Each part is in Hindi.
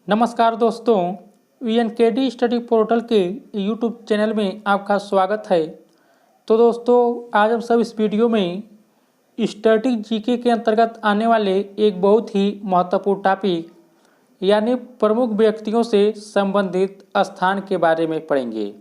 नमस्कार दोस्तों, वीएनकेडी स्टडी पोर्टल के यूट्यूब चैनल में आपका स्वागत है। तो दोस्तों, आज हम सब इस वीडियो में स्टैटिक जीके के अंतर्गत आने वाले एक बहुत ही महत्वपूर्ण टॉपिक यानी प्रमुख व्यक्तियों से संबंधित स्थान के बारे में पढ़ेंगे।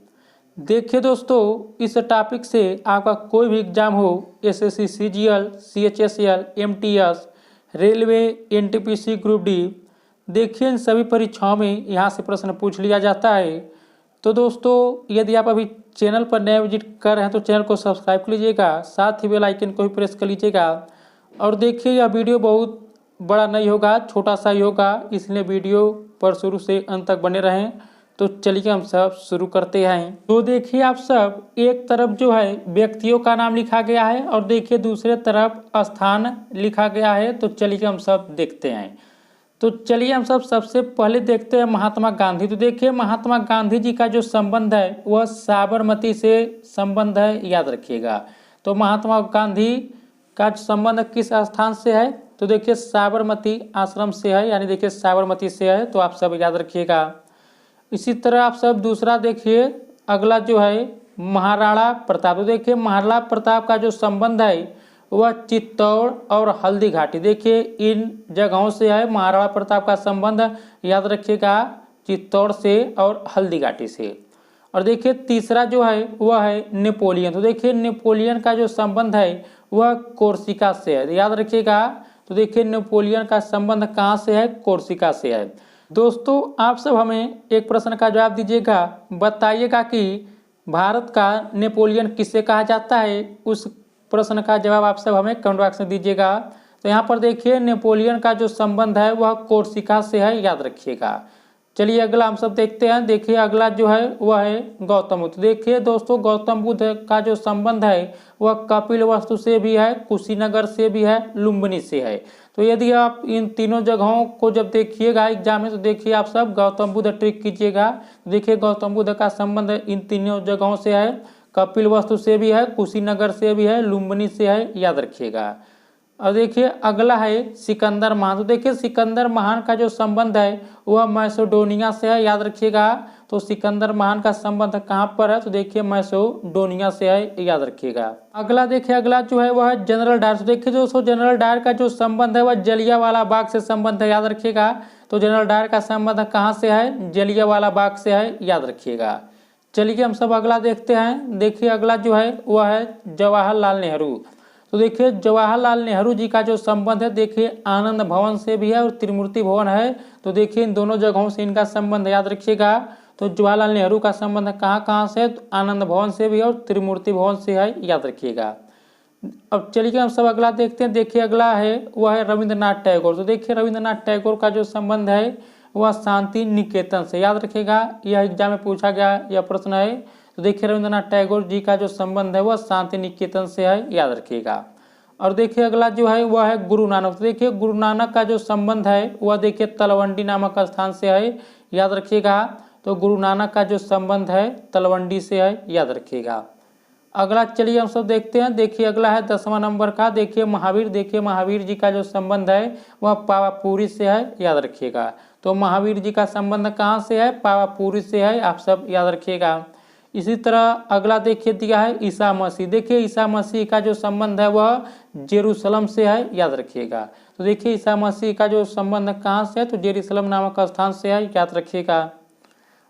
देखिए दोस्तों, इस टॉपिक से आपका कोई भी एग्जाम हो, SSC, CGL, CHSL, MTS, railway, NTPC, group D, देखिए इन सभी परीक्षाओं में यहाँ से प्रश्न पूछ लिया जाता है। तो दोस्तों, यदि आप अभी चैनल पर नए विजिट कर रहे हैं तो चैनल को सब्सक्राइब कर लीजिएगा, साथ ही बेल आइकन को भी प्रेस कर लीजिएगा। और देखिए यह वीडियो बहुत बड़ा नहीं होगा, छोटा सा ही होगा, इसलिए वीडियो पर शुरू से अंत तक बने रहें। तो चलिए हम सब शुरू करते हैं। तो देखिए आप सब, एक तरफ जो है व्यक्तियों का नाम लिखा गया है और देखिए दूसरे तरफ स्थान लिखा गया है। तो चलिए हम सब देखते हैं। तो चलिए हम सब सबसे पहले देखते हैं महात्मा गांधी। तो देखिए महात्मा गांधी जी का जो संबंध है वह साबरमती से संबंध है, याद रखिएगा। तो महात्मा गांधी का संबंध किस स्थान से है? तो देखिए साबरमती आश्रम से है, यानी देखिए साबरमती से है। तो आप सब याद रखिएगा। इसी तरह आप सब दूसरा देखिए, अगला जो है महाराणा प्रताप। तो देखिए महाराणा प्रताप का जो संबंध है वह चित्तौड़ और हल्दी घाटी, देखिए इन जगहों से है महाराणा प्रताप का संबंध, याद रखिएगा, चित्तौड़ से और हल्दी घाटी से। और देखिए तीसरा जो है वह है नेपोलियन। तो देखिए नेपोलियन का जो संबंध है वह कोर्सिका से है, याद रखिएगा। तो देखिए नेपोलियन का संबंध कहाँ से है? कोर्सिका से है। दोस्तों, आप सब हमें एक प्रश्न का जवाब दीजिएगा, बताइएगा कि भारत का नेपोलियन किसे कहा जाता है? उस प्रश्न का जवाब आप सब हमें कमेंट बॉक्स में दीजिएगा। तो यहाँ पर देखिए नेपोलियन का जो संबंध है वह कोर्सिका से है, याद रखिएगा। चलिए अगला हम सब देखते हैं। देखिए अगला जो है वह है गौतम बुद्ध। देखिए दोस्तों, गौतम बुद्ध का जो संबंध है वह कपिलवस्तु से भी है, कुशीनगर से भी है, लुम्बिनी से है। तो यदि आप इन तीनों जगहों को जब देखिएगा एग्जाम में तो देखिए आप सब गौतम बुद्ध ट्रिक कीजिएगा। देखिए गौतम बुद्ध का संबंध इन तीनों जगहों से है, कपिलवस्तु से भी है, कुशीनगर से भी है, लुम्बिनी से है, याद रखिएगा। और देखिए अगला है सिकंदर महान। तो देखिए सिकंदर महान का जो संबंध है वह मैसेडोनिया से है, याद रखिएगा। तो सिकंदर महान का संबंध कहाँ पर है? तो देखिए मैसेडोनिया से है, याद रखिएगा। अगला देखिए, अगला जो है वह है जनरल डायर। तो देखिए दोस्तों, जनरल डायर का जो संबंध है वह जलियांवाला बाग से संबंध है, याद रखिएगा। तो जनरल डायर का संबंध कहाँ से है? जलियांवाला बाग से है, याद रखिएगा। चलिए हम सब अगला देखते हैं। देखिए अगला जो है वह है जवाहरलाल नेहरू। तो देखिए जवाहरलाल नेहरू जी का जो संबंध है देखिए आनंद भवन से भी है और त्रिमूर्ति भवन है। तो देखिए इन दोनों जगहों से इनका संबंध याद रखिएगा। तो जवाहरलाल नेहरू का संबंध कहाँ कहाँ से? तो आनंद भवन से भी और त्रिमूर्ति भवन से है, याद रखिएगा। अब चलिए हम सब अगला देखते हैं। देखिए अगला है वह है रविंद्रनाथ टैगोर। तो देखिए रविंद्रनाथ टैगोर का जो संबंध है वह शांति निकेतन से, याद रखिएगा। यह एग्जाम में पूछा गया यह प्रश्न है। तो देखिए रविंद्रनाथ टैगोर जी का जो संबंध है वह शांति निकेतन से है, याद रखिएगा। और देखिए अगला जो है वह है गुरु नानक। तो देखिए गुरु नानक का जो संबंध है वह देखिए तलवंडी नामक स्थान से है, याद रखिएगा। तो गुरु नानक का जो संबंध है तलवंडी से है, याद रखिएगा। अगला चलिए हम सब देखते हैं। देखिए अगला है 10वां नंबर का, देखिए महावीर। देखिए महावीर जी का जो संबंध है वह पावापुरी से है, याद रखिएगा। तो महावीर जी का संबंध कहाँ से है? पावापुरी से है, आप सब याद रखिएगा। इसी तरह अगला देखिए दिया है ईसा मसीह। देखिए ईसा मसीह का जो संबंध है वह जेरूशलम से है, याद रखिएगा। तो देखिए ईसा मसीह का जो संबंध कहाँ से है? तो जेरूशलम नामक स्थान से है, याद रखिएगा।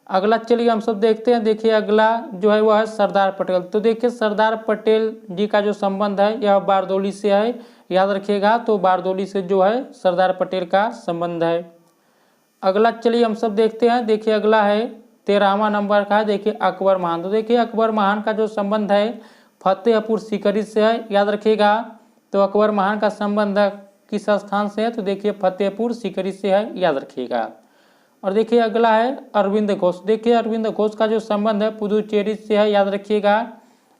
अगला चलिए हम सब देखते हैं। देखिए अगला जो है वह है सरदार पटेल। तो देखिए सरदार पटेल जी का जो संबंध है यह बारदौली से है, याद रखिएगा। तो बारदौली से जो है सरदार पटेल का संबंध है। अगला चलिए हम सब देखते हैं। देखिए अगला है 13वां नंबर का, देखिए अकबर महान। तो देखिए अकबर महान का जो संबंध है फतेहपुर सीकरी से है, याद रखिएगा। तो अकबर महान का संबंध किस स्थान से है? तो देखिए फतेहपुर सीकरी से है, याद रखिएगा। और देखिए अगला है अरविंद घोष। देखिए अरविंद घोष का जो संबंध है पुदुचेरी से है, याद रखिएगा।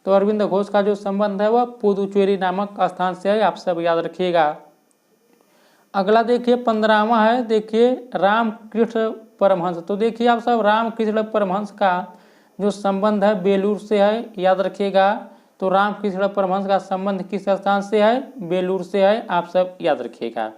तो अरविंद घोष का जो संबंध है वह पुदुचेरी नामक स्थान से है, आप सब याद रखिएगा। अगला देखिए 15वां है, देखिए रामकृष्ण परमहंस। तो देखिए आप सब रामकृष्ण परमहंस का जो संबंध है बेलूर से है, याद रखिएगा। तो रामकृष्ण परमहंस का संबंध किस स्थान से है? बेलूर से है, आप सब याद रखिएगा।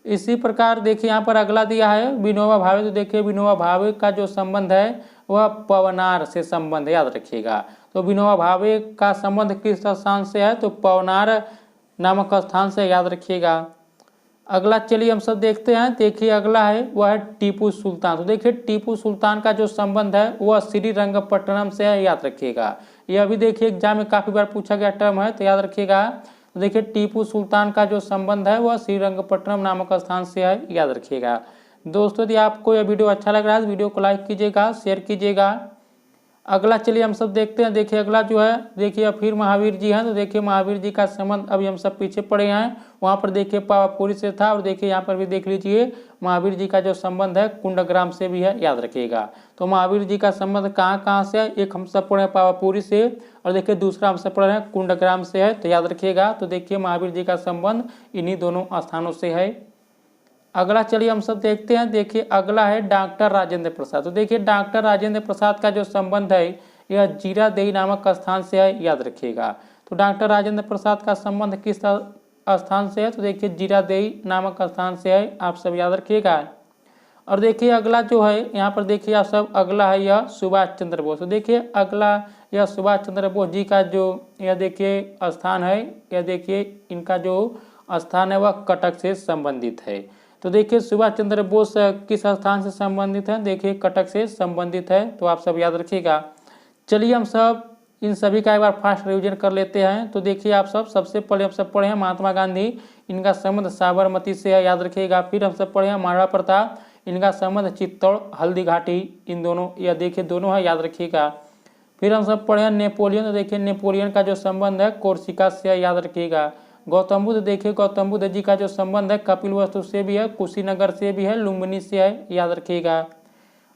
इसी प्रकार देखिए यहाँ पर अगला दिया है विनोबा भावे, तो देखिए विनोबा भावे का जो संबंध है वह पवनार से संबंध, याद रखिएगा। तो विनोबा भावे का संबंध किस स्थान से है, तो पवनार नामक स्थान से, याद रखिएगा। अगला चलिए हम सब देखते हैं। देखिए अगला है वह है टीपू सुल्तान। तो देखिए टीपू सुल्तान का जो संबंध है वह श्रीरंगपट्टनम से है, याद रखिएगा। यह भी देखिए एग्जाम में काफी बार पूछा गया टर्म है, तो याद रखिएगा। तो देखिए टीपू सुल्तान का जो संबंध है वह श्रीरंगपट्टनम नामक स्थान से है, याद रखिएगा। दोस्तों यदि आपको यह वीडियो अच्छा लग रहा है तो वीडियो को लाइक कीजिएगा, शेयर कीजिएगा। अगला चलिए हम सब देखते हैं। देखिए अगला जो है देखिए फिर महावीर जी हैं। तो देखिए महावीर जी का संबंध अभी हम सब पीछे पड़े हैं, वहाँ पर देखिए पावापुरी से था, और देखिए यहाँ पर भी देख लीजिए महावीर जी का जो संबंध है कुंडग्राम से भी है, याद रखिएगा। तो महावीर जी का संबंध कहाँ कहाँ से है, एक हम सब पढ़े हैं पावापुरी से, और देखिए दूसरा हम सब पढ़ रहे हैं कुंडग्राम से है, तो याद रखिएगा। तो देखिए महावीर जी का संबंध इन्हीं दोनों स्थानों से है। अगला चलिए हम सब देखते हैं। देखिए अगला है डॉक्टर राजेंद्र प्रसाद। तो देखिए डॉक्टर राजेंद्र प्रसाद का जो संबंध है यह जीरादेई नामक स्थान से है, याद रखिएगा। तो डॉक्टर राजेंद्र प्रसाद का संबंध किस स्थान से है, तो देखिए जीरादेई नामक स्थान से है, आप सब याद रखिएगा। और देखिए अगला जो है यहाँ पर देखिए आप सब, अगला है यह सुभाष चंद्र बोस। तो देखिए अगला यह सुभाष चंद्र बोस जी का जो यह देखिए स्थान है, यह देखिए इनका जो स्थान है वह कटक से संबंधित है। तो देखिए सुभाष चंद्र बोस किस स्थान से संबंधित है, देखिए कटक से संबंधित है, तो आप सब याद रखिएगा। चलिए हम सब इन सभी का एक बार फास्ट रिवीजन कर लेते हैं। तो देखिए आप सब सबसे पहले हम सब पढ़े हैं महात्मा गांधी, इनका संबंध साबरमती से है, याद रखिएगा। फिर हम सब पढ़े हैं महाराणा प्रताप, इनका संबंध चित्तौड़ हल्दी घाटी, इन दोनों यह देखिए दोनों है, याद रखिएगा। फिर हम सब पढ़े हैं नेपोलियन। तो देखिए नेपोलियन का जो संबंध है कोर्सिका से है, याद रखिएगा। गौतम बुद्ध, देखिए गौतम बुद्ध जी का जो संबंध है कपिलवस्तु से भी है, कुशीनगर से भी है, लुम्बिनी से है, याद रखिएगा।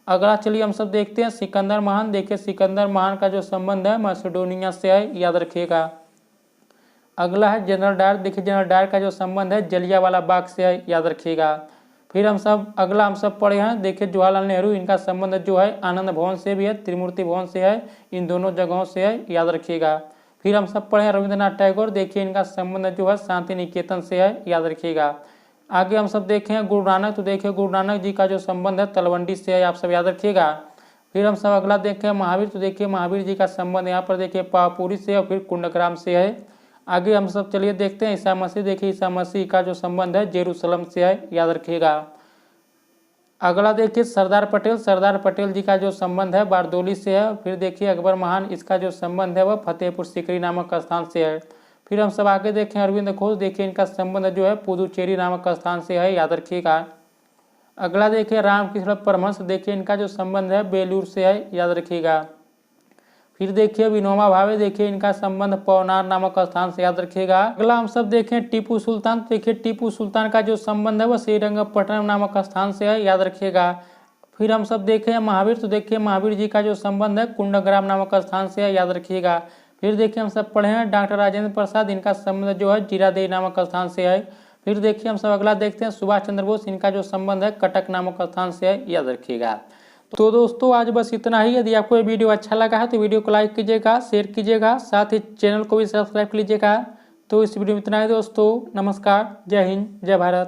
अगला चलिए हम सब देखते हैं सिकंदर महान। देखिए सिकंदर महान का जो संबंध है मैसेडोनिया से है, याद रखिएगा। अगला है जनरल डायर। देखिए जनरल डायर का जो संबंध है जलियांवाला बाग से है, याद रखिएगा। फिर हम सब अगला हम सब पढ़े हैं देखिए जवाहरलाल नेहरू, इनका संबंध जो है आनंद भवन से भी है, त्रिमूर्ति भवन से है, इन दोनों जगहों से है, याद रखिएगा। फिर हम सब पढ़े हैं रविंद्रनाथ टैगोर। देखिए इनका संबंध जो है शांति निकेतन से है, याद रखिएगा। आगे हम सब देखें हैं गुरु नानक। तो देखिए गुरु नानक जी का जो संबंध है तलवंडी से है, आप सब याद रखिएगा। फिर हम सब अगला देखें महावीर। तो देखिए महावीर जी का संबंध यहाँ पर देखिए पावापुरी से और फिर कुंडग्राम से है। आगे हम सब चलिए देखते हैं ईसा मसीह। देखिए ईसा मसीह का जो संबंध है जेरूसलम से है, याद रखिएगा। अगला देखिए सरदार पटेल। सरदार पटेल जी का जो संबंध है बारदोली से है। फिर देखिए अकबर महान, इसका जो संबंध है वह फतेहपुर सीकरी नामक स्थान से है। फिर हम सब आगे देखें अरविंद घोष। देखिए इनका संबंध जो है पुदुचेरी नामक स्थान से है, याद रखिएगा। अगला देखिए रामकृष्ण परमहंस। देखिए इनका जो संबंध है बेलूर से है, याद रखिएगा। फिर देखिए विनोबा भावे। देखिए इनका संबंध पवनार नामक स्थान से, याद रखिएगा। अगला हम सब देखें टीपू सुल्तान। देखिए टीपू सुल्तान का जो संबंध है वह श्रीरंगपट्टनम नामक स्थान से है, याद रखिएगा। फिर हम सब देखें महावीर। तो देखिए महावीर जी का जो संबंध है कुंडग्राम नामक स्थान से है, याद रखिएगा। फिर देखिए हम सब पढ़े हैं डॉक्टर राजेंद्र प्रसाद, इनका संबंध जो है जीरादेई नामक स्थान से है। फिर देखिए हम सब अगला देखते हैं सुभाष चंद्र बोस, इनका जो संबंध है कटक नामक स्थान से है, याद रखिएगा। तो दोस्तों आज बस इतना ही। यदि आपको ये वीडियो अच्छा लगा है तो वीडियो को लाइक कीजिएगा, शेयर कीजिएगा, साथ ही चैनल को भी सब्सक्राइब कीजिएगा। तो इस वीडियो में इतना ही दोस्तों, नमस्कार, जय हिंद, जय भारत।